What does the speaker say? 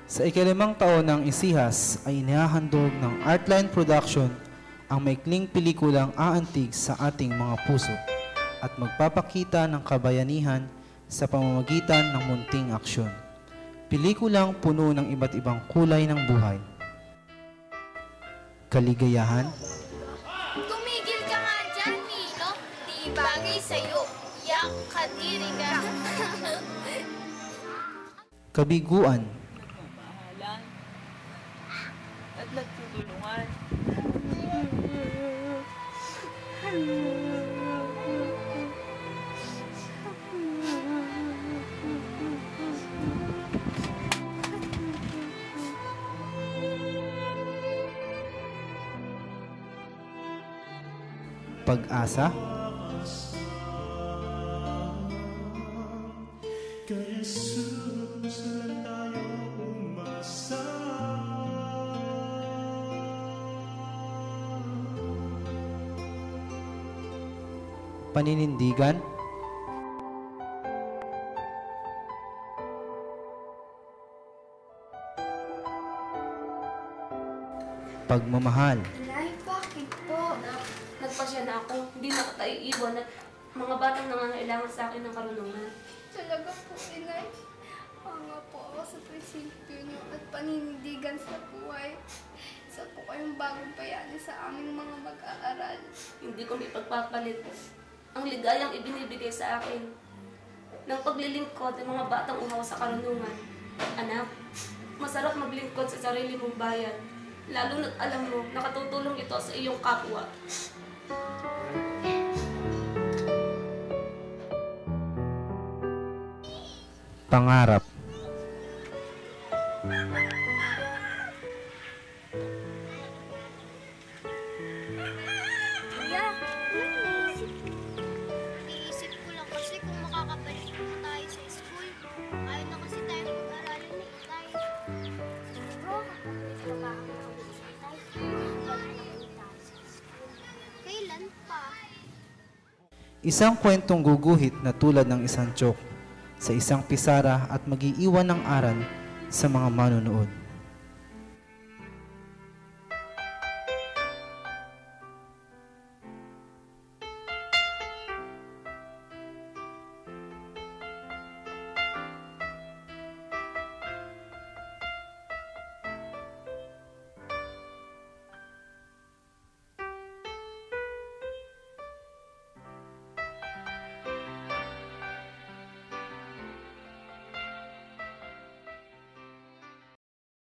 Sa ikalimang taon ng Isihas ay inihahandog ng Artline Production ang maikling pelikulang aantig sa ating mga puso at magpapakita ng kabayanihan sa pamamagitan ng munting aksyon. Pelikulang puno ng iba't ibang kulay ng buhay. Kaligayahan, Tumigil ka nga dyan, Nino. Di bagay sa'yo. Yak, kadiri ka. kabiguan, Mahalan. At nagtutulungan. pag-asa, Kay Jesus lang tayo umasa. paninindigan, pagmamahal, Nay, bakit po? Nagpasya na ako, hindi na tayo iwan at mga batang nangangailangan sa akin ng karunungan. Talaga po, Inay. Hanga po ako sa prinsipyo niyo at paninindigan sa buhay. Isa po kayong bagong bayani sa aming mga mag-aaral. Hindi ko ipagpapalit ang ligayang ibinibigay sa akin ng paglilingkod ng mga batang uhaw sa karunungan. Anak, masarap maglingkod sa sarili mong bayan, lalo na't alam mo nakatutulong ito sa iyong kapwa. pangarap, Kuya, iniisip ko lang kasi kung makakabalik po tayo sa school. Ayaw na kasi tayo mag-aralin ni Itay. Siguro, kapag may trabaho na kami si Itay, balik na ulit tayo sa school. Kailan pa? isang kwentong guguhit na tulad ng isang joke sa isang pisara at mag-iiwan ng aral sa mga manonood.